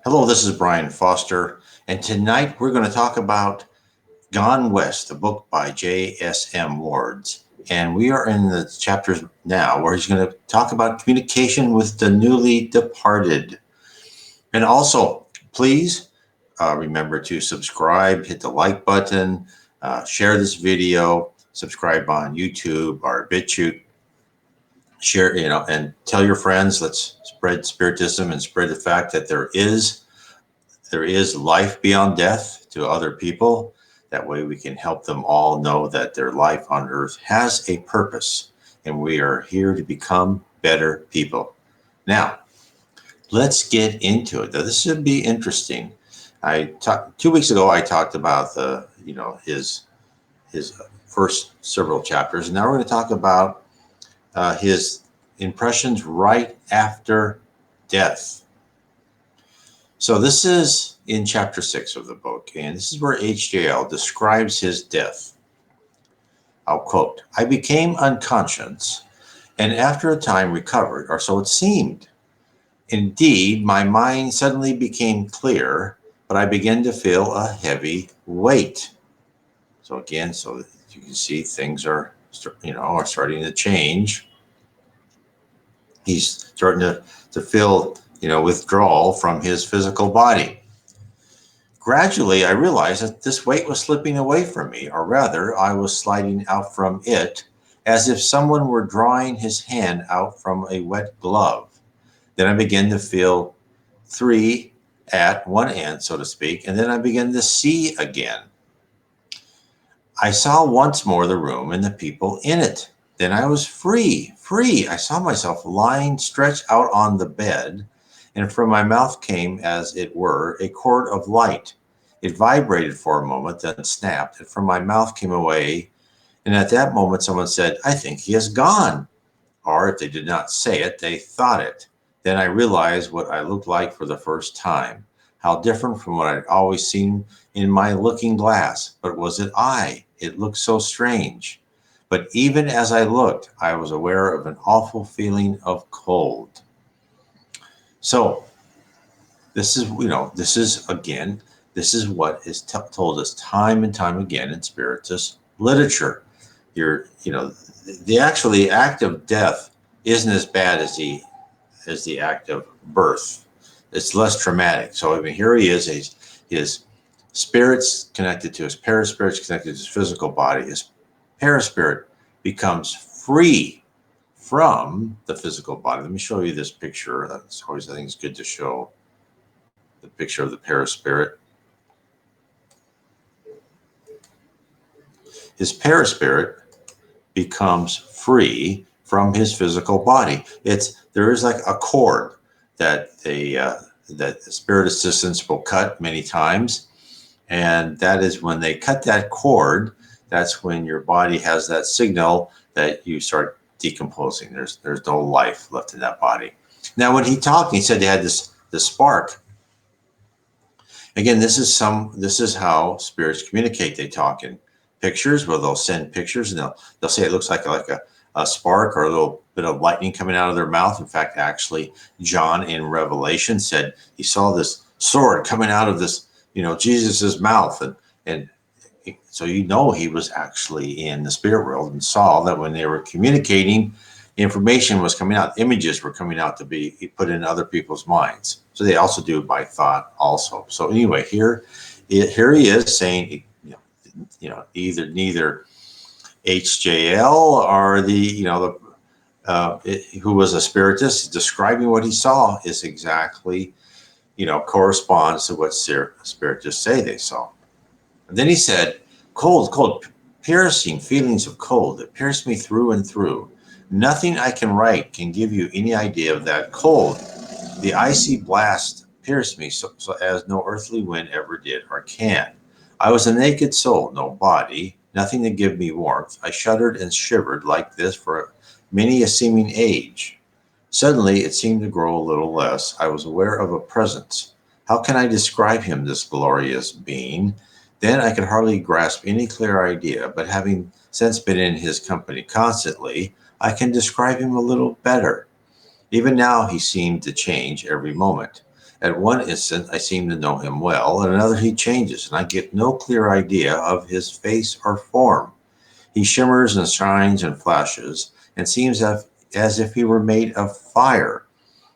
Hello, this is Brian Foster, and tonight we're going to talk about Gone West, the book by J.S.M. Wards. And we are in the chapters now where he's going to talk about communication with the newly departed. And also, please remember to subscribe, hit the like button, share this video, subscribe on YouTube or BitChute, share, and tell your friends. Let's spread Spiritism and spread the fact that there is life beyond death to other people. That way we can help them all know that their life on earth has a purpose and we are here to become better people. Now, let's get into it. Now, this should be interesting. 2 weeks ago I talked about his first several chapters, and now we're going to talk about his impressions right after death. So this is in chapter 6 of the book, and this is where HJL describes his death. I'll quote, "I became unconscious and after a time recovered, or so it seemed. Indeed, my mind suddenly became clear, but I began to feel a heavy weight." So again, so you can see things are starting to change. He's starting to feel, withdrawal from his physical body. Gradually, I realized that this weight was slipping away from me, or rather, I was sliding out from it, as if someone were drawing his hand out from a wet glove. Then I began to feel three at one end, so to speak, and then I began to see again. I saw once more the room and the people in it. Then I was free. I saw myself lying stretched out on the bed, and from my mouth came, as it were, a cord of light. It vibrated for a moment, then snapped, and from my mouth came away, and at that moment someone said, "I think he is gone." Or if they did not say it, they thought it. Then I realized what I looked like for the first time, how different from what I'd always seen in my looking glass. But was it I? It looked so strange. But even as I looked, I was aware of an awful feeling of cold. So this is what is told us time and time again in Spiritist literature. The act of death isn't as bad as the act of birth. It's less traumatic. So I mean, here he is. His spirit's connected to his paraspirit's connected to his physical body. His paraspirit becomes free from the physical body. Let me show you this picture. That's always, I think, it's good to show the picture of the paraspirit. His paraspirit becomes free from his physical body. There is like a cord that that spirit assistants will cut many times, and that is when they cut that cord. That's when your body has that signal that you start decomposing. There's no life left in that body. Now, when he talked, he said they had this spark. Again, this is how spirits communicate. They talk in pictures, where they'll send pictures, and they'll say it looks like a spark or a little bit of lightning coming out of their mouth. In fact, actually, John in Revelation said he saw this sword coming out of this, Jesus's mouth, and so he was actually in the spirit world and saw that when they were communicating, information was coming out, images were coming out to be put in other people's minds. So they also do it by thought also. So anyway, here he is saying, neither HJL or who was a spiritist describing what he saw is exactly, corresponds to what spiritists say they saw. And then he said, cold, piercing feelings of cold that pierced me through and through. Nothing I can write can give you any idea of that cold. The icy blast pierced me so as no earthly wind ever did or can. I was a naked soul, no body, nothing to give me warmth. I shuddered and shivered like this for many a seeming age. Suddenly it seemed to grow a little less. I was aware of a presence. How can I describe him, this glorious being? Then I could hardly grasp any clear idea, but having since been in his company constantly, I can describe him a little better. Even now he seemed to change every moment. At one instant, I seem to know him well, at another, he changes, and I get no clear idea of his face or form. He shimmers and shines and flashes, and seems as if he were made of fire.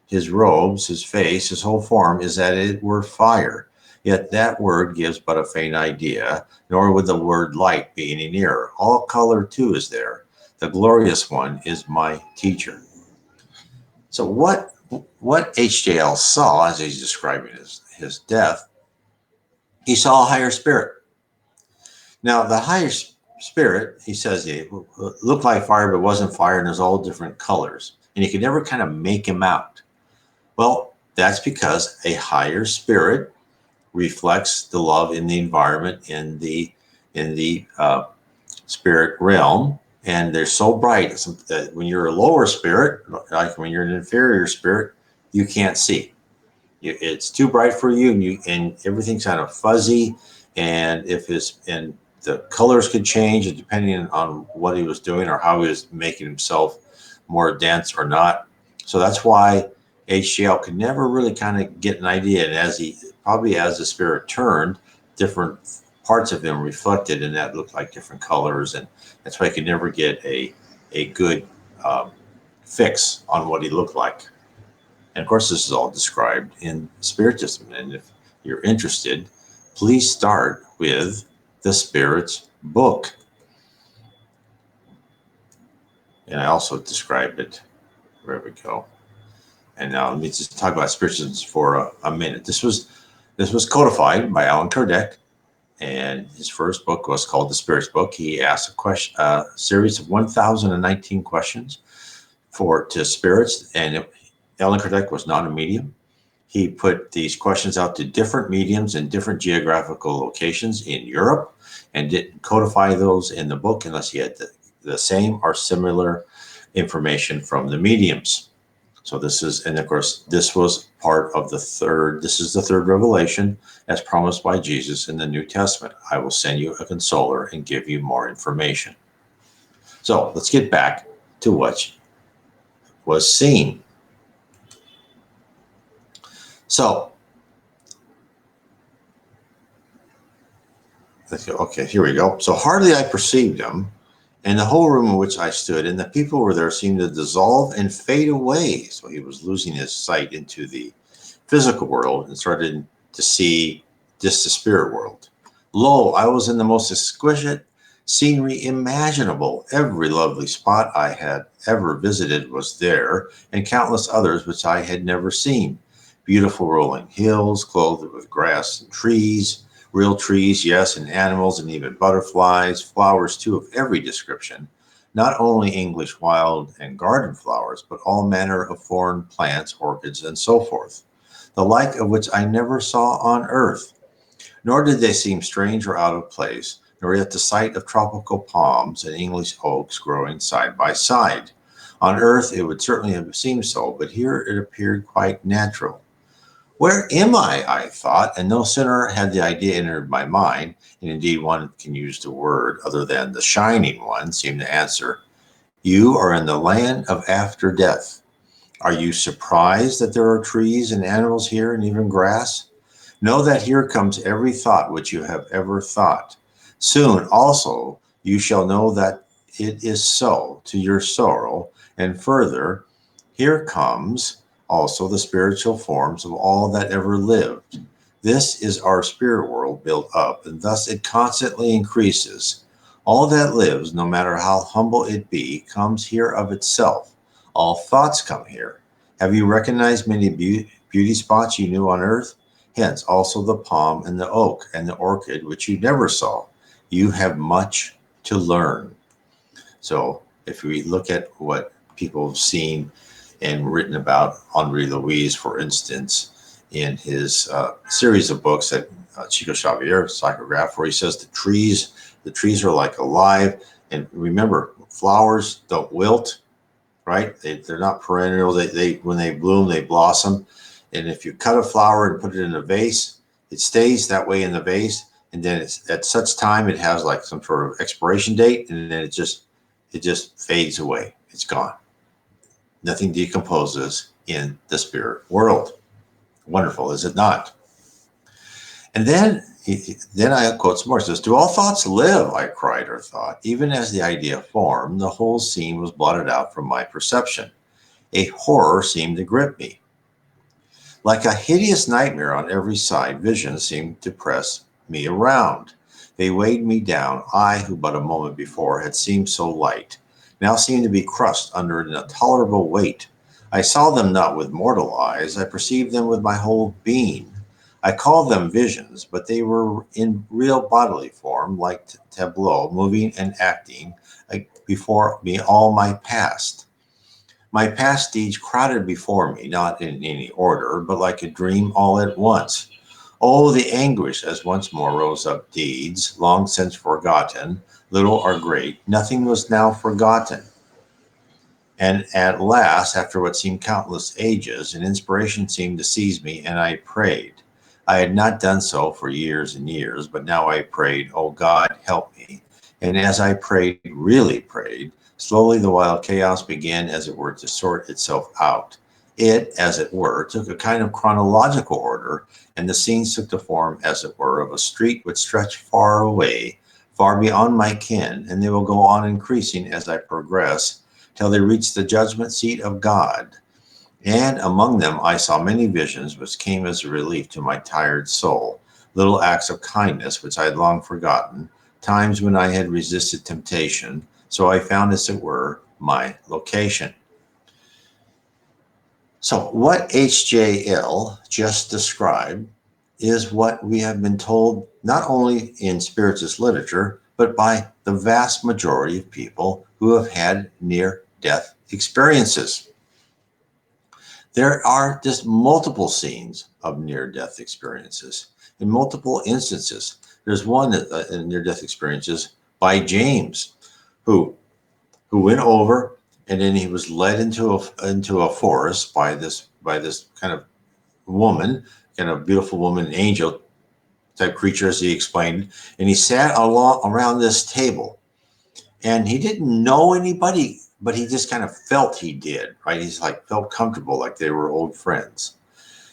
His robes, his face, his whole form is that it were fire. Yet that word gives but a faint idea, nor would the word light be any nearer. All color too is there. The glorious one is my teacher. So what HJL saw as he's describing his death, he saw a higher spirit. Now the higher spirit, he says, it looked like fire but wasn't fire, and there's all different colors. And you could never kind of make him out. Well, that's because a higher spirit reflects the love in the environment, in the spirit realm, and they're so bright that when you're a lower spirit, like when you're an inferior spirit, you can't see. It's too bright for you, and everything's kind of fuzzy. And the colors could change depending on what he was doing or how he was making himself more dense or not. So that's why HCL could never really kind of get an idea. And as the spirit turned, different parts of him reflected, and that looked like different colors. And that's why I could never get a good fix on what he looked like. And of course, this is all described in Spiritism. And if you're interested, please start with the Spirit's book. And I also described it. Where we go. And now let me just talk about Spiritism for a minute. This was codified by Allan Kardec, and his first book was called The Spirit's Book. He asked a series of 1,019 questions to spirits, and Allan Kardec was not a medium. He put these questions out to different mediums in different geographical locations in Europe, and didn't codify those in the book unless he had the same or similar information from the mediums. So and of course, this was this is the third revelation as promised by Jesus in the New Testament. I will send you a consoler and give you more information. So let's get back to what was seen. So, okay, here we go. So hardly I perceived him, and the whole room in which I stood and the people were there seemed to dissolve and fade away. So he was losing his sight into the physical world and started to see just the spirit world. Lo, I was in the most exquisite scenery imaginable. Every lovely spot I had ever visited was there, and countless others which I had never seen. Beautiful rolling hills clothed with grass and trees, real trees, yes, and animals, and even butterflies, flowers too of every description, not only English wild and garden flowers, but all manner of foreign plants, orchids, and so forth, the like of which I never saw on earth. Nor did they seem strange or out of place, nor yet the sight of tropical palms and English oaks growing side by side. On earth it would certainly have seemed so, but here it appeared quite natural. Where am I thought, and no sooner had the idea entered my mind, and indeed one can use the word other than the shining one seemed to answer, you are in the land of after death. Are you surprised that there are trees and animals here and even grass? Know that here comes every thought which you have ever thought. Soon also you shall know that it is so, to your sorrow, and further, here comes also the spiritual forms of all that ever lived. This is our spirit world built up, and thus it constantly increases. All that lives, no matter how humble it be, comes here of itself. All thoughts come here. Have you recognized many beauty spots you knew on earth? Hence also the palm and the oak and the orchid, which you never saw. You have much to learn. So if we look at what people have seen and written about Henri Louis, for instance, in his series of books that Chico Xavier psychographed, where he says the trees are like alive. And remember, flowers don't wilt, right? They're not perennial. They when they bloom, they blossom. And if you cut a flower and put it in a vase, it stays that way in the vase. And then it's at such time it has like some sort of expiration date, and then it just fades away. It's gone. Nothing decomposes in the spirit world. Wonderful, is it not? And then I quote some more. It says, "Do all thoughts live?" I cried or thought. Even as the idea formed, the whole scene was blotted out from my perception. A horror seemed to grip me. Like a hideous nightmare on every side, visions seemed to press me around. They weighed me down. I, who but a moment before had seemed so light, now seemed to be crushed under an intolerable weight. I saw them not with mortal eyes, I perceived them with my whole being. I called them visions, but they were in real bodily form, like tableau, moving and acting before me all my past. My past deeds crowded before me, not in any order, but like a dream all at once. Oh, the anguish as once more rose up deeds, long since forgotten, little or great, nothing was now forgotten. And at last, after what seemed countless ages, an inspiration seemed to seize me, and I prayed. I had not done so for years and years, but now I prayed, "Oh God, help me." And as I prayed, really prayed, slowly the wild chaos began, as it were, to sort itself out. It, as it were, took a kind of chronological order, and the scenes took the form, as it were, of a street which stretched far away, far beyond my ken, and they will go on increasing as I progress till they reached the judgment seat of God. And among them I saw many visions which came as a relief to my tired soul, little acts of kindness which I had long forgotten, times when I had resisted temptation. So I found, as it were, my location. So, what H.J.L. just described is what we have been told not only in Spiritist literature, but by the vast majority of people who have had near death experiences. There are just multiple scenes of near death experiences in multiple instances. There's one in near death experiences by James, who went over and then he was led into a forest by this kind of woman, kind of beautiful woman, angel type creature, as he explained, and he sat along around this table, and he didn't know anybody, but he just kind of felt he did, right? He's like felt comfortable, like they were old friends.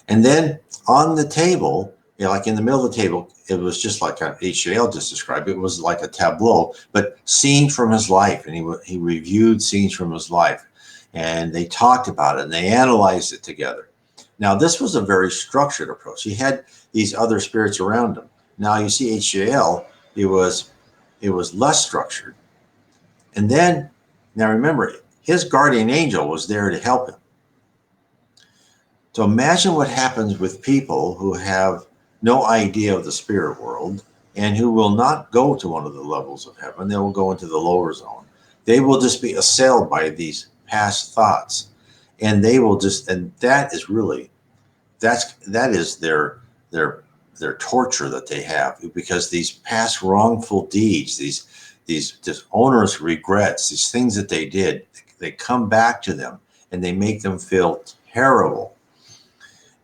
And then on the table, you know, like in the middle of the table, it was just like HJL just described. It was like a tableau, but scenes from his life, and he reviewed scenes from his life, and they talked about it and they analyzed it together. Now, this was a very structured approach. He had these other spirits around him. Now, you see, HJL, it was less structured. And then, now remember, his guardian angel was there to help him. So imagine what happens with people who have no idea of the spirit world and who will not go to one of the levels of heaven. They will go into the lower zone. They will just be assailed by these past thoughts. And they will just, and that is really, that is their torture that they have, because these past wrongful deeds, these just onerous regrets, these things that they did, they come back to them and they make them feel terrible.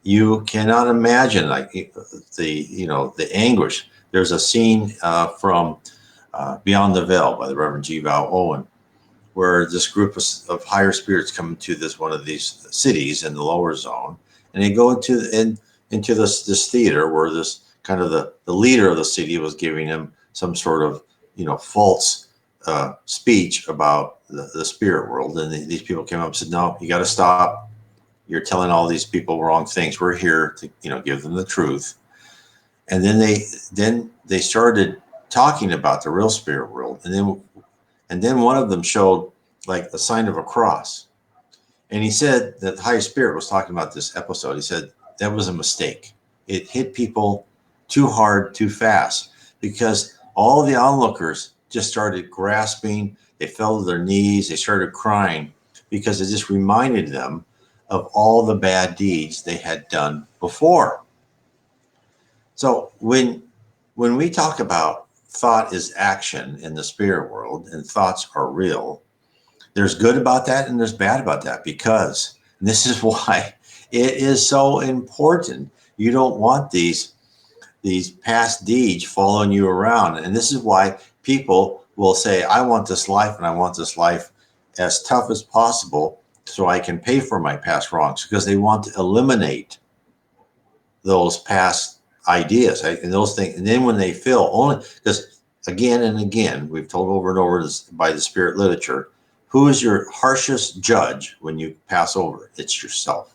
You cannot imagine, like, the anguish. There's a scene from Beyond the Veil by the Reverend G. Val Owen, where this group of higher spirits come to this one of these cities in the lower zone, and they go into this theater where this kind of the leader of the city was giving him some sort of false speech about the spirit world, and these people came up and said, "No, you got to stop. You're telling all these people wrong things. We're here to give them the truth." And then they started talking about the real spirit world, and then one of them showed like the sign of a cross. And he said that the high spirit was talking about this episode. He said that was a mistake. It hit people too hard, too fast, because all the onlookers just started grasping. They fell to their knees. They started crying because it just reminded them of all the bad deeds they had done before. So when we talk about thought is action in the spirit world and thoughts are real, there's good about that and there's bad about that, because this is why it is so important. You don't want these past deeds following you around. And this is why people will say, "I want this life, and I want this life as tough as possible so I can pay for my past wrongs," because they want to eliminate those past ideas, right? And those things. And then when they feel only, because again and again, we've told over and over this, by the spirit literature, who is your harshest judge when you pass over? It's yourself.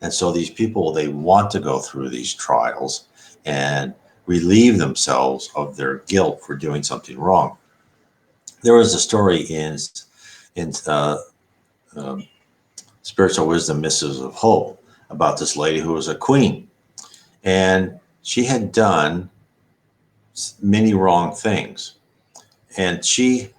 And so these people, they want to go through these trials and relieve themselves of their guilt for doing something wrong. There was a story in Spiritual Wisdom, Missives of Hope, about this lady who was a queen, and she had done many wrong things, and she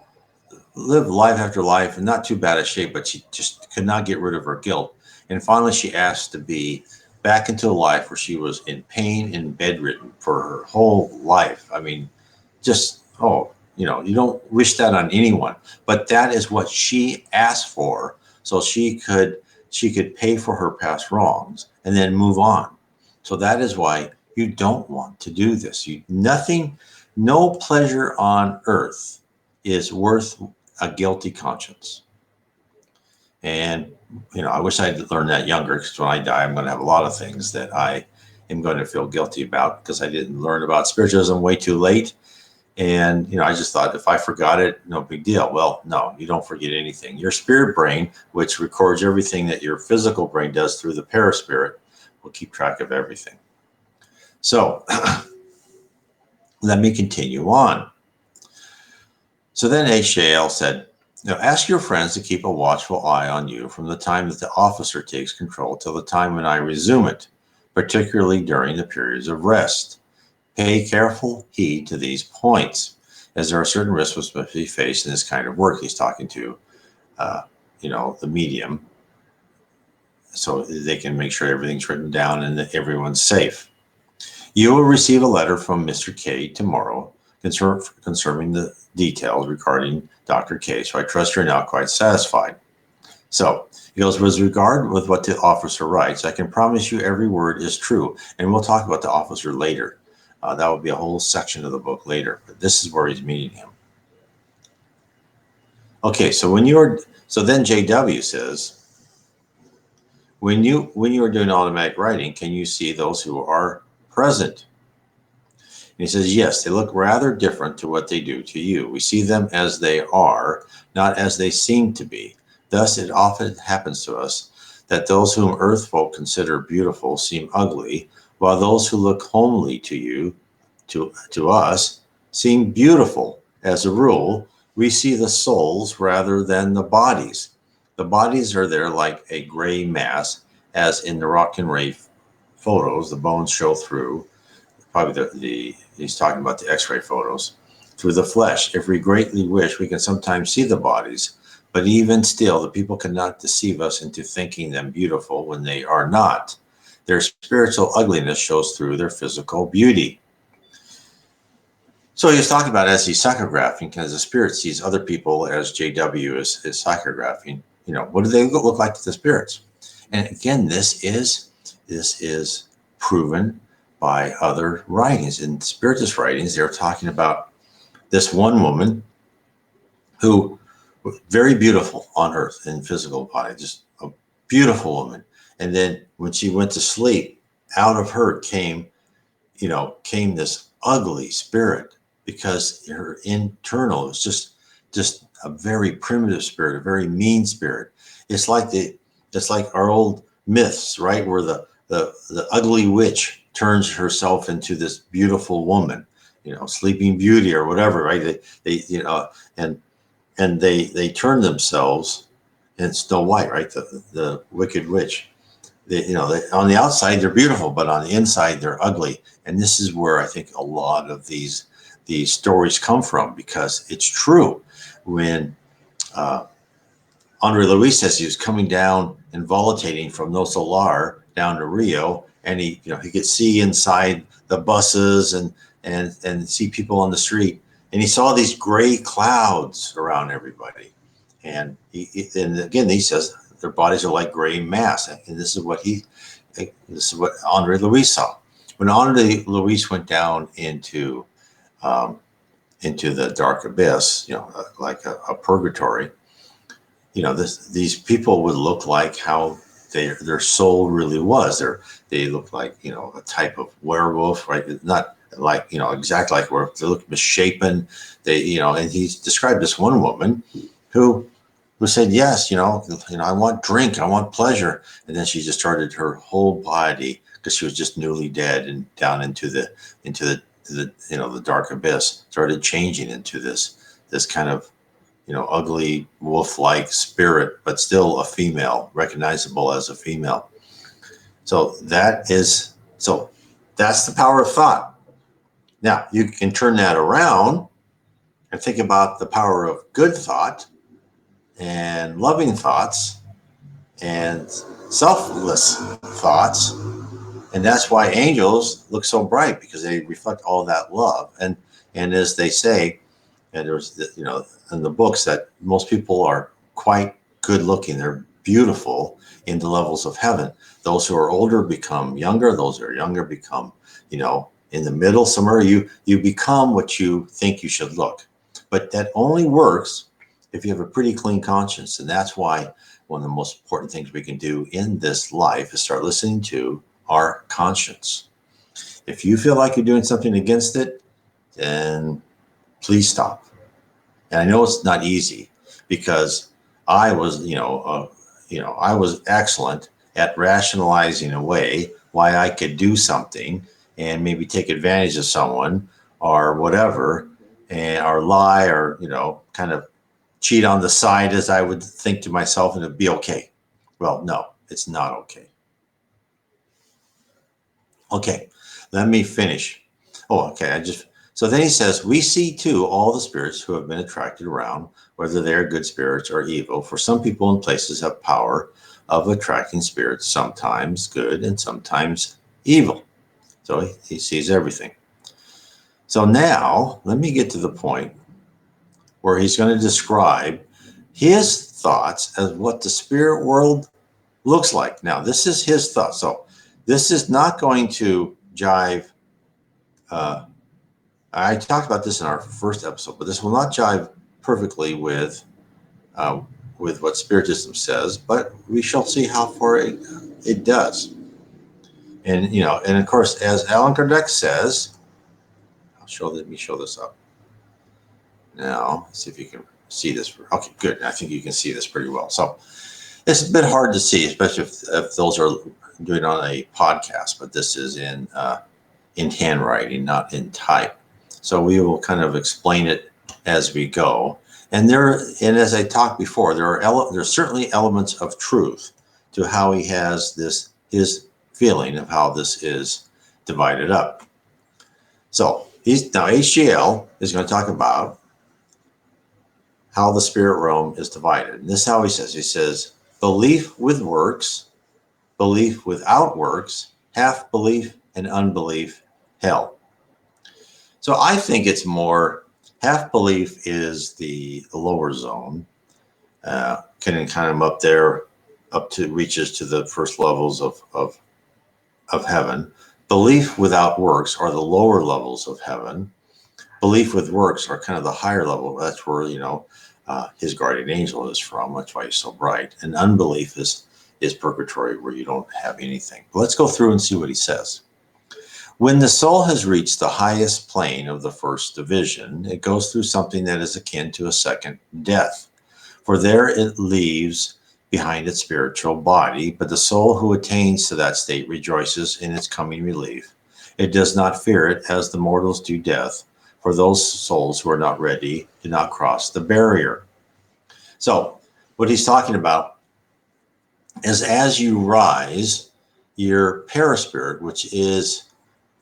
lived life after life in not too bad a shape, but she just could not get rid of her guilt. And finally, she asked to be back into a life where she was in pain and bedridden for her whole life. I mean, just, oh, you don't wish that on anyone, but that is what she asked for, so she could pay for her past wrongs and then move on. So that is why you don't want to do this. No pleasure on earth is worth a guilty conscience. And I wish I'd learned that younger, because when I die, I'm going to have a lot of things that I am going to feel guilty about because I didn't learn about spiritualism way too late. And, I just thought if I forgot it, no big deal. Well, no, you don't forget anything. Your spirit brain, which records everything that your physical brain does through the paraspirit, will keep track of everything. So let me continue on. So then H.J.L. said, ask your friends to keep a watchful eye on you from the time that the officer takes control till the time when I resume it, particularly during the periods of rest. Pay careful heed to these points, as there are certain risks which must be faced in this kind of work. He's talking to, the medium, so they can make sure everything's written down and that everyone's safe. You will receive a letter from Mr. K tomorrow concerning the details regarding Dr. K, so I trust you're now quite satisfied. So he goes, with regard with what the officer writes, I can promise you every word is true, and we'll talk about the officer later. That will be a whole section of the book later, but this is where he's meeting him. Okay, so then JW says, when you are doing automatic writing, can you see those who are present? And he says, yes, they look rather different to what they do to you. We see them as they are, not as they seem to be. Thus, it often happens to us that those whom earth folk consider beautiful seem ugly, while those who look homely to you, to us, seem beautiful. As a rule, we see the souls rather than the bodies. The bodies are there like a gray mass, as in the Rock and Ray photos, the bones show through. Probably he's talking about the X-ray photos, through the flesh. If we greatly wish, we can sometimes see the bodies, but even still, the people cannot deceive us into thinking them beautiful when they are not. Their spiritual ugliness shows through their physical beauty. So he's talking about as he's psychographing, because the spirit sees other people as JW is psychographing. What do they look like to the spirits? And again, this is proven by other writings. In Spiritist writings, they're talking about this one woman who was very beautiful on earth in physical body, just a beautiful woman. And then when she went to sleep, out of her came this ugly spirit, because her internal is just a very primitive spirit, a very mean spirit. It's like our old myths, right? Where the ugly witch turns herself into this beautiful woman, Sleeping Beauty or whatever, right? They turn themselves in Snow White, right? The wicked witch. On the outside they're beautiful, but on the inside they're ugly. And this is where I think a lot of these stories come from, because it's true. When Andre Luis says he was coming down and volitating from No Solar down to Rio, and he could see inside the buses and see people on the street, and he saw these gray clouds around everybody, and again he says their bodies are like gray mass, and this is what Andre Luis saw. When Andre Luis went down into the dark abyss, like a purgatory, these people would look like how their soul really was. They look like, a type of werewolf, right? Not like, exactly like werewolf. They look misshapen. And he described this one woman who said, yes, I want drink, I want pleasure. And then she just started her whole body, because she was just newly dead and down into the dark abyss, started changing into this kind of, ugly wolf-like spirit, but still a female, recognizable as a female. So that's the power of thought. Now you can turn that around and think about the power of good thought and loving thoughts and selfless thoughts. And that's why angels look so bright, because they reflect all that love. And as they say, and there's, in the books, that most people are quite good looking. They're beautiful in the levels of heaven. Those who are older become younger. Those who are younger become, in the middle somewhere. You become what you think you should look. But that only works if you have a pretty clean conscience. And that's why one of the most important things we can do in this life is start listening to our conscience. If you feel like you're doing something against it, then please stop. And I know it's not easy, because I was, I was excellent at rationalizing away why I could do something and maybe take advantage of someone or whatever, or lie, or, kind of cheat on the side, as I would think to myself, and it'd be okay. Well, no, it's not okay. Okay, let me finish. Oh, okay. So then he says, we see too all the spirits who have been attracted around, whether they are good spirits or evil. For some people and places have power of attracting spirits, sometimes good and sometimes evil. So he sees everything. So now let me get to the point where he's going to describe his thoughts as what the spirit world looks like. Now, this is his thought. So this is not going to jive. I talked about this in our first episode, but this will not jive perfectly with what Spiritism says, but we shall see how far it does. And, and of course, as Allan Kardec says, let me show this up. Now, let's see if you can see this. Okay, good. I think you can see this pretty well. So it's a bit hard to see, especially if those are doing on a podcast, but this is in handwriting, not in type. So we will kind of explain it as we go. And as I talked before, there's certainly elements of truth to how he has his feeling of how this is divided up. So now HGL is going to talk about how the spirit realm is divided. And this is how he says. He says, belief with works, belief without works, half belief and unbelief, hell. So I think it's more, half belief is the lower zone, can kind of up there, reaches to the first levels of heaven. Belief without works are the lower levels of heaven. Belief with works are kind of the higher level. That's where, his guardian angel is from. That's why he's so bright. And unbelief is purgatory, where you don't have anything. But let's go through and see what he says. When the soul has reached the highest plane of the first division, it goes through something that is akin to a second death. For there it leaves behind its spiritual body, but the soul who attains to that state rejoices in its coming relief. It does not fear it as the mortals do death, for those souls who are not ready do not cross the barrier. So what he's talking about is, as you rise, your paraspirit, which is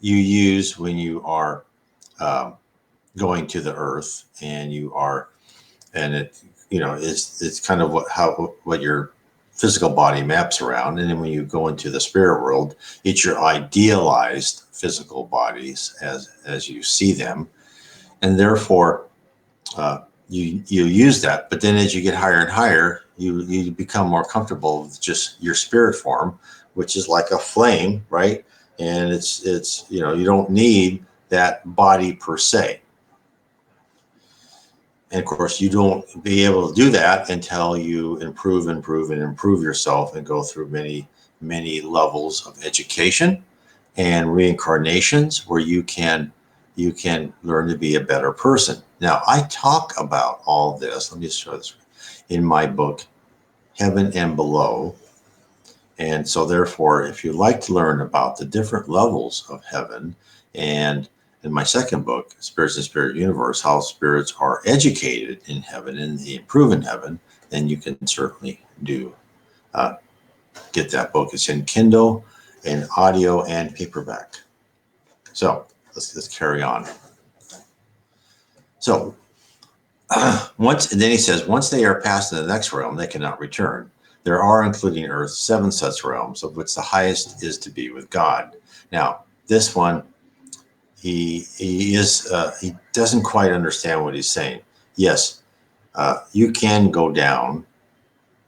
you use when you are going to the earth, and it's kind of what your physical body maps around. And then when you go into the spirit world, it's your idealized physical bodies as you see them. And therefore, you use that. But then as you get higher and higher, you become more comfortable with just your spirit form, which is like a flame, right? And it's you don't need that body per se. And of course, you don't be able to do that until you improve, improve, and improve yourself and go through many, many levels of education and reincarnations where you can learn to be a better person. Now, I talk about all this. Let me just show this in my book, Heaven and Below. And so, therefore, if you'd like to learn about the different levels of heaven, and in my second book, Spirits and Spirit Universe, how spirits are educated in heaven and the improving heaven, then you can certainly do get that book. It's in Kindle and audio and paperback. So let's carry on. So once, and then he says, once they are passed to the next realm, they cannot return. There are, including Earth, 7 such realms, of which the highest is to be with God. Now, this one, he doesn't quite understand what he's saying. Yes, you can go down,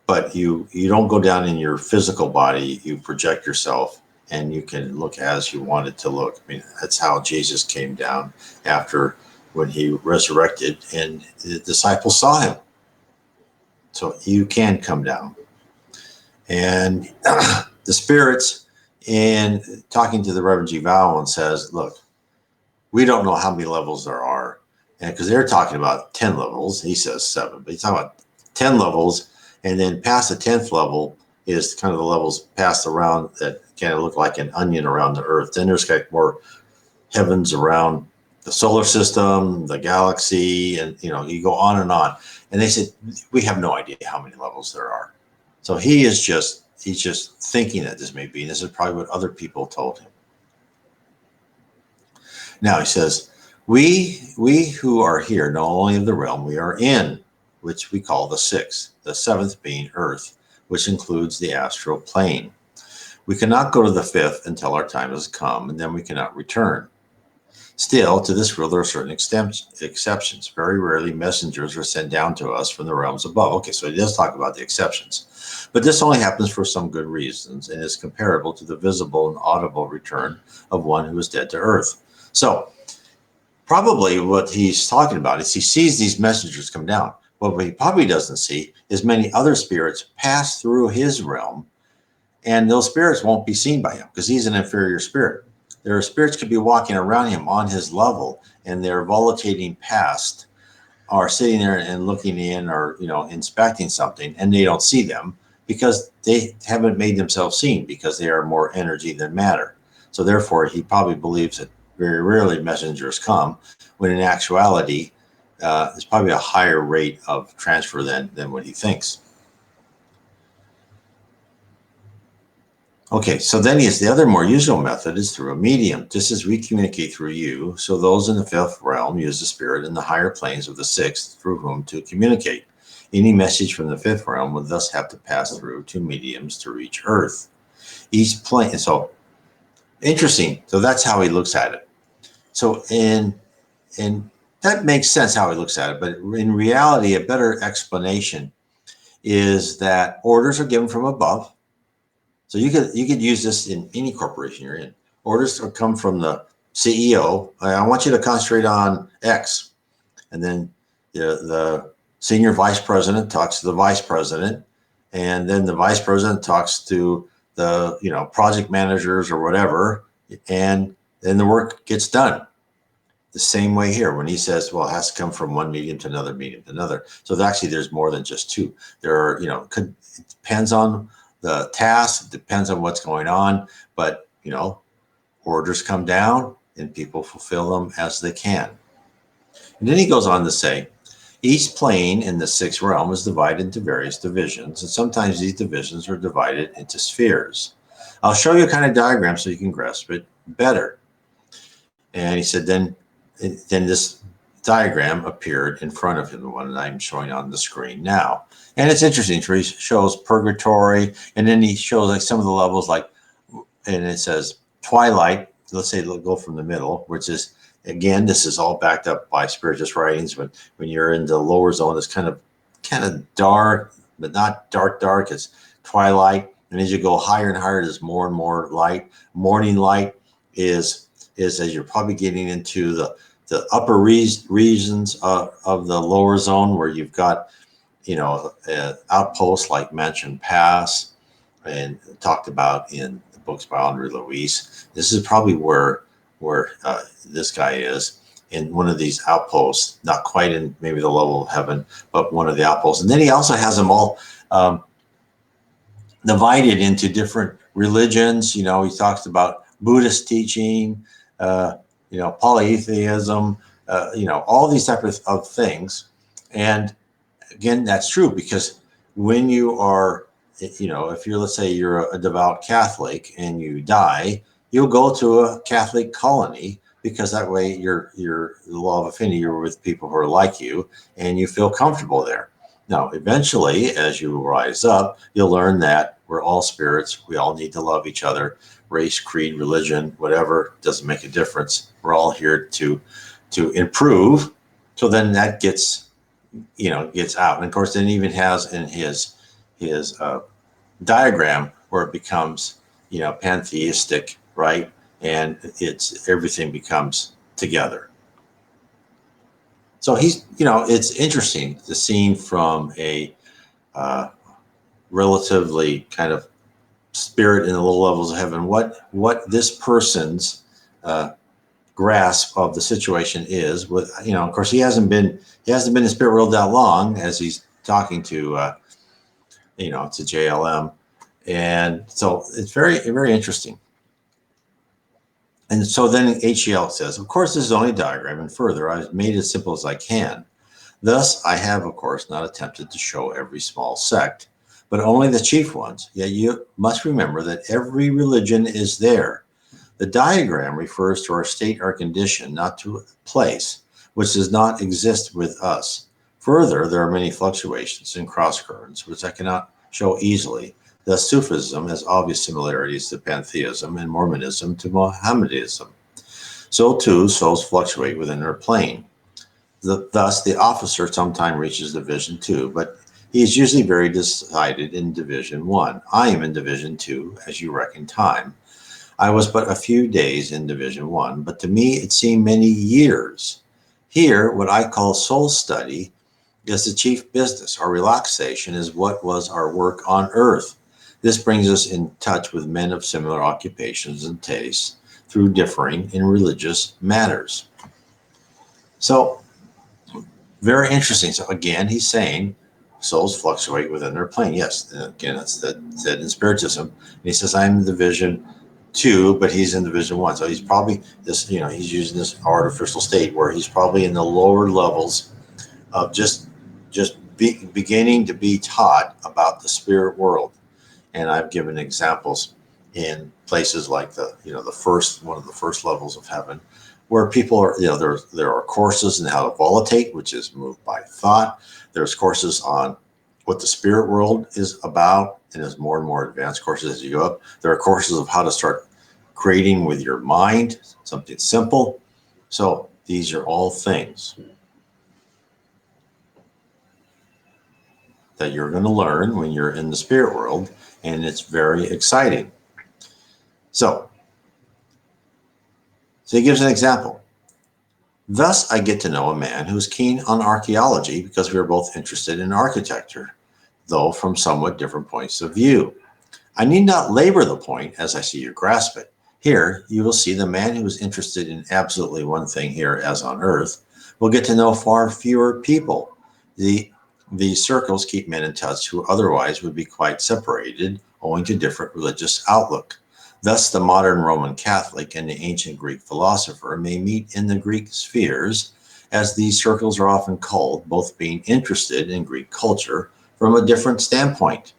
but you don't go down in your physical body. You project yourself, and you can look as you want it to look. I mean, that's how Jesus came down after when he resurrected, and the disciples saw him. So you can come down. And the spirits, in talking to the Reverend G. Vowell, says, look, we don't know how many levels there are. And because they're talking about 10 levels, he says 7, but he's talking about 10 levels. And then past the 10th level is kind of the levels passed around that kind of look like an onion around the earth. Then there's like more heavens around the solar system, the galaxy, and you go on and on. And they said, we have no idea how many levels there are. So he's just thinking that this may be, and this is probably what other people told him. Now he says, we who are here know only of the realm we are in, which we call the 6th, the 7th being Earth, which includes the astral plane. We cannot go to the 5th until our time has come, and then we cannot return. Still, to this rule, there are certain exceptions. Very rarely, messengers are sent down to us from the realms above. Okay, so he does talk about the exceptions. But this only happens for some good reasons and is comparable to the visible and audible return of one who is dead to earth. So, probably what he's talking about is he sees these messengers come down. But what he probably doesn't see is many other spirits pass through his realm, and those spirits won't be seen by him because he's an inferior spirit. There are spirits could be walking around him on his level, and they're volatating past, or sitting there and looking in, or inspecting something, and they don't see them because they haven't made themselves seen, because they are more energy than matter. So therefore, he probably believes that very rarely messengers come, when in actuality, there's probably a higher rate of transfer than what he thinks. Okay, so then the other more usual method is through a medium. Just as we communicate through you, so those in the 5th realm use the spirit in the higher planes of the 6th through whom to communicate. Any message from the 5th realm would thus have to pass through 2 mediums to reach Earth. Each plane, so interesting. So that's how he looks at it. So and that makes sense how he looks at it, but in reality, a better explanation is that orders are given from above. So you could use this in any corporation you're in. Orders come from the CEO. I want you to concentrate on X. And then the senior vice president talks to the vice president. And then the vice president talks to the project managers or whatever. And then the work gets done. The same way here when he says, well, it has to come from one medium to another medium to another. So actually there's more than just 2. There are, it depends on the task, it depends on what's going on, but orders come down and people fulfill them as they can. And then he goes on to say, each plane in the 6th realm is divided into various divisions, and sometimes these divisions are divided into spheres. I'll show you a kind of diagram so you can grasp it better. And he said, then this diagram appeared in front of him, the one that I'm showing on the screen now. And it's interesting. He shows purgatory, and then he shows like some of the levels, and it says twilight. Let's say it'll go from the middle, which is, again, this is all backed up by Spiritist writings. When you're in the lower zone, it's kind of dark, but not dark. It's twilight. And as you go higher and higher, there's more and more light. Morning light is as you're probably getting into the upper regions of the lower zone where you've got, outposts like Mansion Pass and talked about in the books by Andre Luis. This is probably where this guy is, in one of these outposts, not quite in maybe the level of heaven, but one of the outposts. And then he also has them all divided into different religions. He talks about Buddhist teaching, polytheism, all these types of things. And again, that's true, because when you are, if you're, let's say you're a devout Catholic and you die, you'll go to a Catholic colony, because that way you're the law of affinity, you're with people who are like you and you feel comfortable there. Now, eventually, as you rise up, you'll learn that we're all spirits. We all need to love each other. Race, creed, religion, whatever, doesn't make a difference. We're all here to improve. So then that gets out. And of course, then he even has in his diagram where it becomes, pantheistic, right? And everything becomes together. So it's interesting, the scene from a relatively kind of spirit in the low levels of heaven, what this person's grasp of the situation is. With, of course, he hasn't been in the spirit world that long, as he's talking to to J.L.M. And so it's very, very interesting. And so then HEL says, of course, this is only a diagram, and further, I've made it as simple as I can. Thus, I have, of course, not attempted to show every small sect, but only the chief ones. Yet you must remember that every religion is there. The diagram refers to our state or condition, not to a place, which does not exist with us. Further, there are many fluctuations and cross-currents, which I cannot show easily. Thus, Sufism has obvious similarities to pantheism, and Mormonism to Mohammedanism. So too, souls fluctuate within their plane. Thus, the officer sometimes reaches Division 2, but he is usually very decided in Division 1. I am in Division 2, as you reckon time. I was but a few days in Division 1, but to me it seemed many years. Here, what I call soul study is the chief business. Our relaxation is what was our work on earth. This brings us in touch with men of similar occupations and tastes through differing in religious matters. So, very interesting. So again, he's saying souls fluctuate within their plane. Yes, again, that's said in Spiritism. And he says, I'm in Division 2, but he's in Division 1. So he's probably this, he's using this artificial state where he's probably in the lower levels of just beginning to be taught about the spirit world. And I've given examples in places like one of the first levels of heaven, where people are, there are courses in how to volitate, which is moved by thought. There's courses on what the spirit world is about, and there's more and more advanced courses as you go up. There are courses of how to start creating with your mind, something simple. So these are all things that you're going to learn when you're in the spirit world, and it's very exciting. So he gives an example. Thus, I get to know a man who is keen on archaeology because we are both interested in architecture, though from somewhat different points of view. I need not labor the point, as I see you grasp it. Here, you will see the man who is interested in absolutely one thing here, as on earth, will get to know far fewer people. These circles keep men in touch who otherwise would be quite separated, owing to different religious outlook. Thus, the modern Roman Catholic and the ancient Greek philosopher may meet in the Greek spheres, as these circles are often called, both being interested in Greek culture from a different standpoint.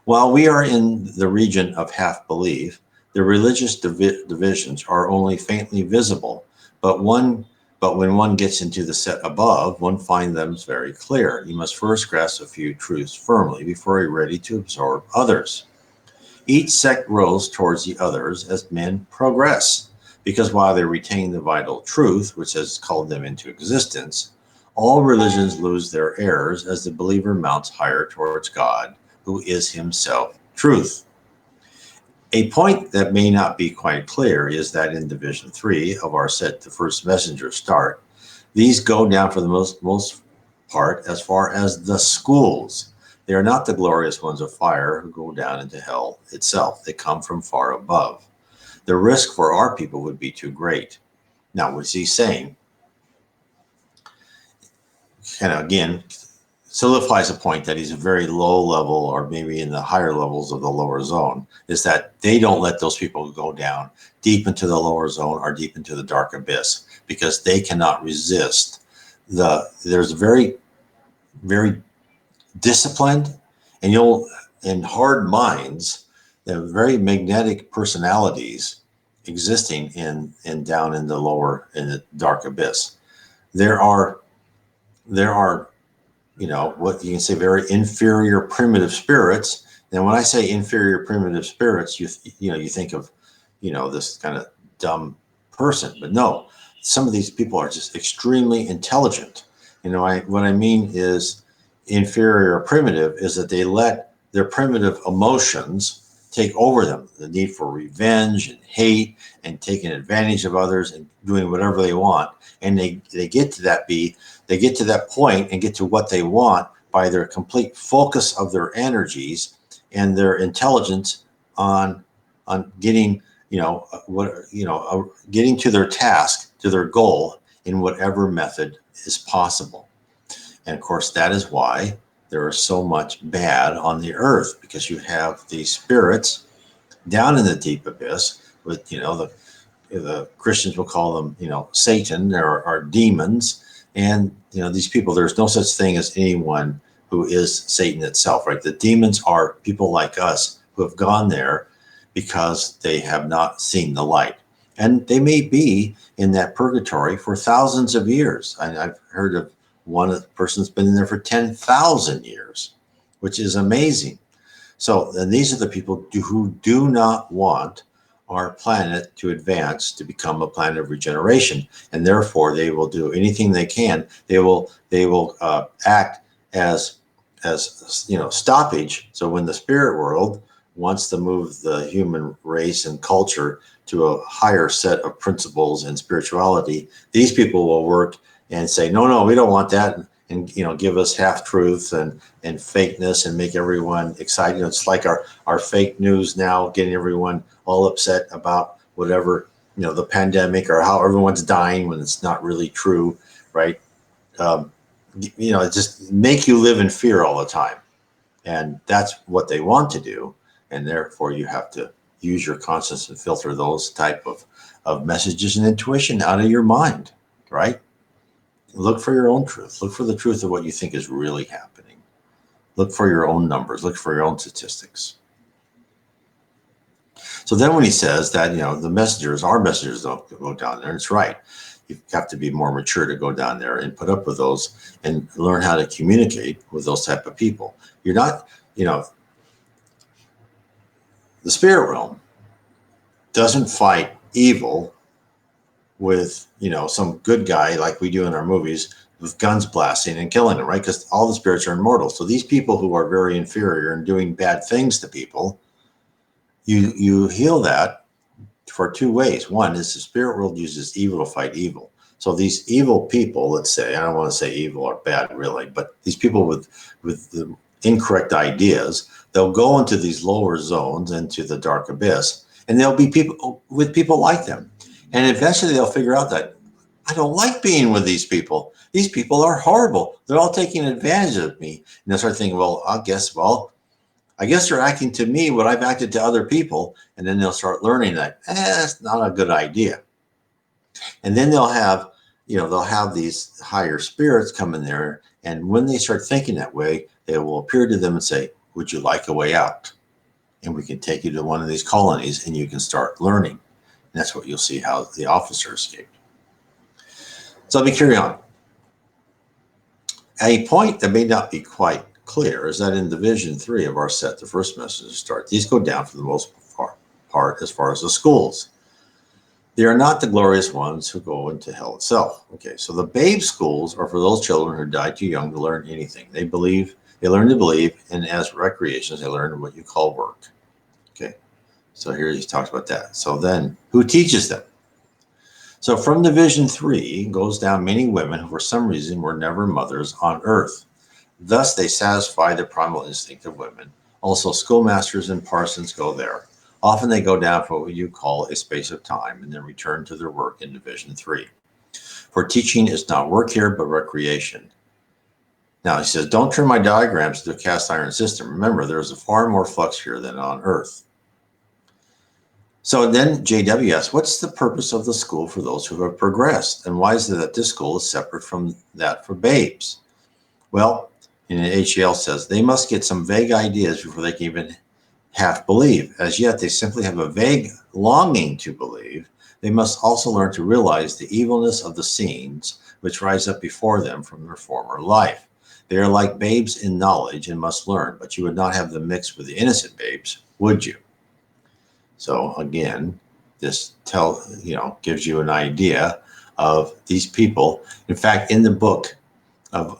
While we are in the region of half belief, the religious divisions are only faintly visible, but when one gets into the set above, one finds them very clear. You must first grasp a few truths firmly before you're ready to absorb others. Each sect grows towards the others as men progress, because while they retain the vital truth, which has called them into existence, all religions lose their errors as the believer mounts higher towards God, who is himself truth. A point that may not be quite clear is that in Division 3 of our set, the first messengers start. These go down for the most part as far as the schools. They are not the glorious ones of fire who go down into hell itself. They come from far above. The risk for our people would be too great. Now, what's he saying? Kind of again solidifies a point that he's a very low level, or maybe in the higher levels of the lower zone, is that they don't let those people go down deep into the lower zone or deep into the dark abyss, because they cannot resist there's very, very disciplined and hard minds. They're very magnetic personalities existing in down in the lower, in the dark abyss. There are what you can say, very inferior primitive spirits. And when I say inferior primitive spirits, you think of this kind of dumb person, but no, some of these people are just extremely intelligent. What I mean is inferior or primitive is that they let their primitive emotions take over them, the need for revenge and hate and taking advantage of others and doing whatever they want. And they get to that point and get to what they want by their complete focus of their energies and their intelligence on getting getting to their task, to their goal, in whatever method is possible. And of course, that is why there is so much bad on the earth, because you have these spirits down in the deep abyss with, the Christians will call them, Satan, or demons. And, these people, there's no such thing as anyone who is Satan itself, right? The demons are people like us who have gone there because they have not seen the light. And they may be in that purgatory for thousands of years. I've heard of one person's been in there for 10,000 years, which is amazing. So, and these are the people who do not want our planet to advance to become a planet of regeneration, and therefore they will do anything they can. They will act as stoppage. So when the spirit world wants to move the human race and culture to a higher set of principles and spirituality, these people will work and say, no, we don't want that, and give us half truth and fakeness and make everyone excited. It's like our fake news now, getting everyone all upset about whatever, the pandemic, or how everyone's dying when it's not really true, right? Just make you live in fear all the time. And that's what they want to do. And therefore you have to use your conscience and filter those type of messages and intuition out of your mind, right? Look for your own truth. Look for the truth of what you think is really happening. Look for your own numbers. Look for your own statistics. So then when he says that, our messengers don't go down there, it's right. You have to be more mature to go down there and put up with those and learn how to communicate with those type of people. You're not, the spirit realm doesn't fight evil with, some good guy like we do in our movies with guns blasting and killing them, right? Because all the spirits are immortal. So these people who are very inferior and doing bad things to people, you heal that for two ways. One is the spirit world uses evil to fight evil. So these evil people, let's say, I don't want to say evil or bad really, but these people with the incorrect ideas, they'll go into these lower zones, into the dark abyss, and there'll be people with people like them. And eventually they'll figure out that I don't like being with these people. These people are horrible. They're all taking advantage of me. And they'll start thinking, I guess they're acting to me what I've acted to other people. And then they'll start learning that, that's not a good idea. And then they'll have these higher spirits come in there. And when they start thinking that way, they will appear to them and say, would you like a way out? And we can take you to one of these colonies and you can start learning. And that's what you'll see how the officer escaped. So let me carry on. A point that may not be quite clear is that in Division 3 of our set, the first messages start. These go down for the most part as far as the schools. They are not the glorious ones who go into hell itself. Okay, so the babe schools are for those children who died too young to learn anything. They learn to believe, and as recreations, they learn what you call work. Okay, So here he talks about that. So then, who teaches them? So from Division 3 goes down many women who for some reason were never mothers on earth. Thus they satisfy the primal instinct of women. Also, schoolmasters and parsons go there. Often they go down for what you call a space of time and then return to their work in Division 3. For teaching is not work here, but recreation. Now he says, don't turn my diagrams into a cast iron system. Remember, there is a far more flux here than on earth. So then JW asks, what's the purpose of the school for those who have progressed? And why is it that this school is separate from that for babes? Well, HCL says they must get some vague ideas before they can even half believe. As yet, they simply have a vague longing to believe. They must also learn to realize the evilness of the scenes which rise up before them from their former life. They are like babes in knowledge and must learn, but you would not have them mix with the innocent babes, would you? So again, this gives you an idea of these people. In fact, in the book of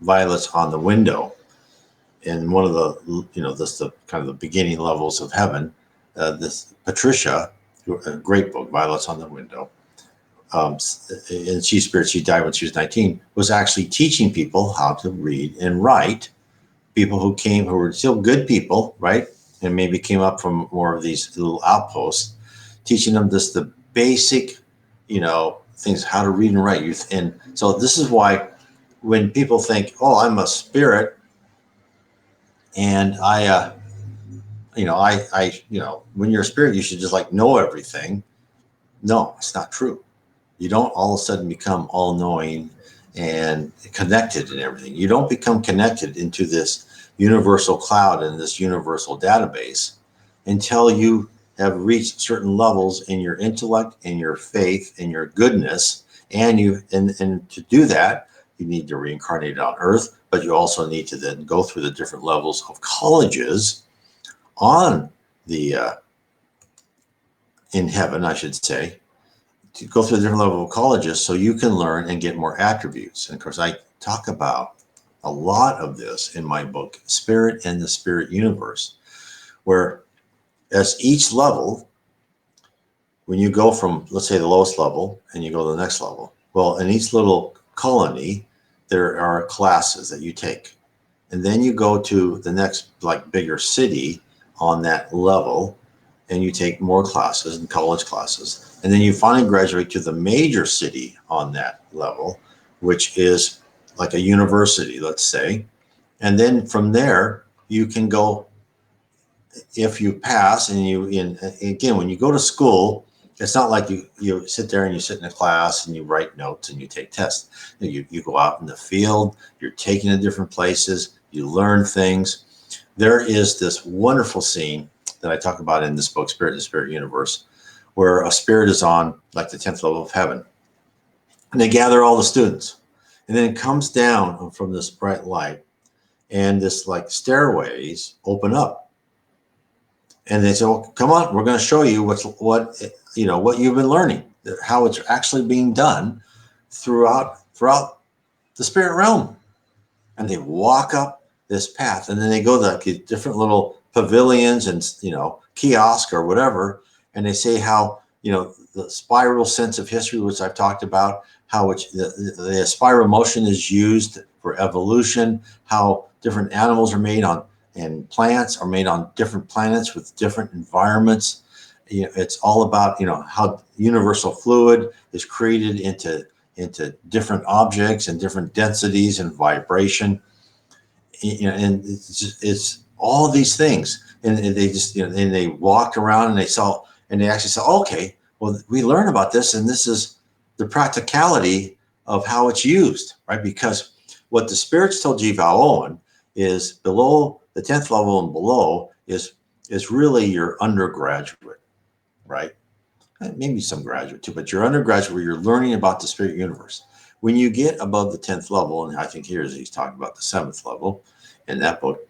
Violets on the Window, in one of the, this the kind of the beginning levels of heaven, this Patricia, a great book, Violets on the Window, and she died when she was 19, was actually teaching people how to read and write. People who were still good people, right? And maybe came up from more of these little outposts, teaching them just the basic, things, how to read and write. And so this is why when people think, oh, I'm a spirit and when you're a spirit, you should just like know everything. No, it's not true. You don't all of a sudden become all knowing and connected and everything. You don't become connected into this universal cloud and this universal database until you have reached certain levels in your intellect and your faith and your goodness. And to do that, you need to reincarnate on earth, but you also need to then go through the different levels of colleges on the in heaven, I should say, to go through the different level of colleges so you can learn and get more attributes. And of course, I talk about a lot of this in my book, Spirit and the Spirit Universe, where as each level, when you go from, let's say, the lowest level and you go to the next level, well, in each little colony, there are classes that you take. And then you go to the next, like, bigger city on that level, and you take more classes and college classes. And then you finally graduate to the major city on that level, which is like a university, let's say. And then from there, you can go, if you pass, and again, when you go to school, it's not like you sit there and you sit in a class and you write notes and you take tests. You go out in the field, you're taken to different places, you learn things. There is this wonderful scene that I talk about in this book, Spirit and the Spirit Universe, where a spirit is on like the 10th level of heaven. And they gather all the students. And then it comes down from this bright light, and this like stairways open up. And they say, well, come on, we're going to show you what you've been learning, how it's actually being done throughout the spirit realm. And they walk up this path, and then they go to like different little pavilions and kiosk or whatever, and they say how the spiral sense of history, which I've talked about, how the spiral motion is used for evolution, how different animals are made on, and plants are made on different planets with different environments. It's all about how universal fluid is created into different objects and different densities and vibration. And it's all these things, and they just and they walked around and they saw, and they actually said, okay, well, we learn about this, and this is the practicality of how it's used, right? Because what the spirits told G. Val Owen is below the 10th level and below is really your undergraduate, right? Maybe some graduate too, but your undergraduate, where you're learning about the spirit universe. When you get above the 10th level, and I think he's talking about the 7th level in that book,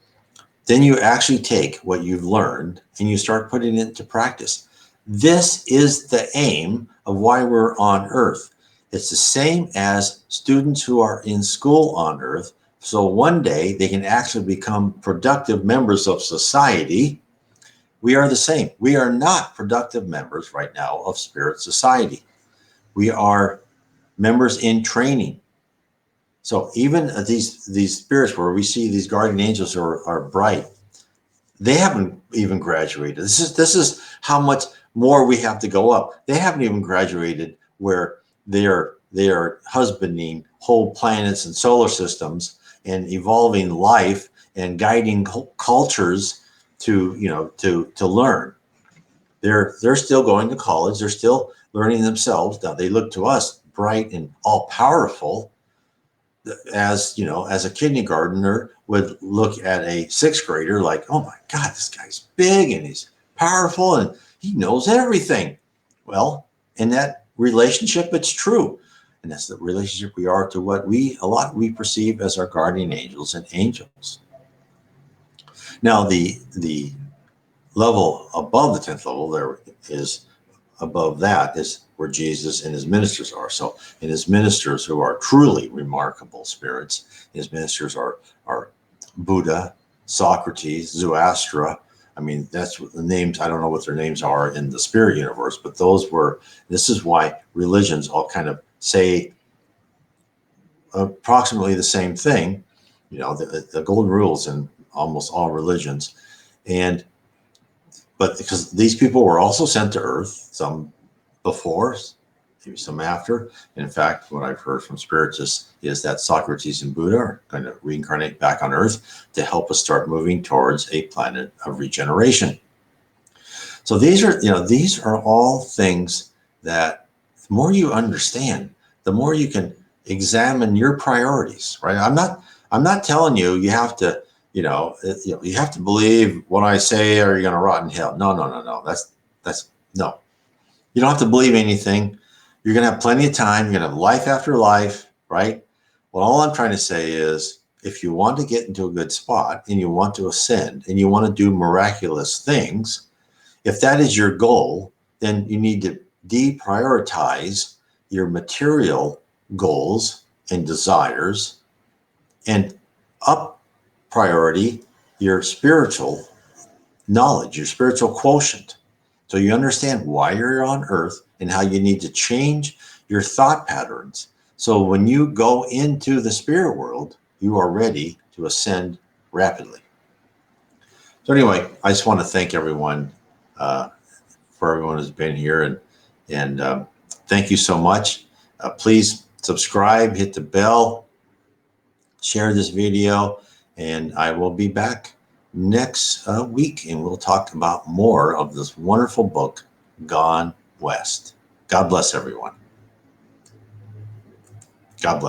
then you actually take what you've learned and you start putting it into practice. This is the aim of why we're on Earth. It's the same as students who are in school on Earth. So one day they can actually become productive members of society We are the same. We are not productive members right now of Spirit Society. We are members in training. So even these spirits where we see these guardian angels are bright, they haven't even graduated. This is how much more we have to go up. They haven't even graduated where they are husbanding whole planets and solar systems and evolving life and guiding cultures to learn. They're still going to college. They're still learning themselves. Now they look to us bright and all powerful, as as a kindergartner would look at a sixth grader like, oh my God, this guy's big and he's powerful and he knows everything. Well, in that relationship, it's true. And that's the relationship we are to what we perceive as our guardian angels and angels. Now, the level above the 10th level, there is above that is where Jesus and his ministers are. So, and his ministers, who are truly remarkable spirits, his ministers are Buddha, Socrates, Zoroaster. I mean, that's what the names, I don't know what their names are in the spirit universe, but this is why religions all kind of say approximately the same thing, the golden rules in almost all religions. But because these people were also sent to Earth, some before, maybe some after. In fact, what I've heard from spiritists is that Socrates and Buddha are going to reincarnate back on Earth to help us start moving towards a planet of regeneration. So these are all things that the more you understand, the more you can examine your priorities, right? I'm not telling you have to, you have to believe what I say or you're going to rot in hell. No. That's no. You don't have to believe anything. You're going to have plenty of time. You're going to have life after life, right? Well, all I'm trying to say is if you want to get into a good spot and you want to ascend and you want to do miraculous things, if that is your goal, then you need to deprioritize your material goals and desires and up priority your spiritual knowledge, your spiritual quotient. So you understand why you're on Earth and how you need to change your thought patterns. So when you go into the spirit world, you are ready to ascend rapidly. So anyway, I just want to thank everyone for everyone who's been here and thank you so much. Please subscribe, hit the bell, share this video, and I will be back next week and we'll talk about more of this wonderful book, Gone West. God bless everyone. God bless.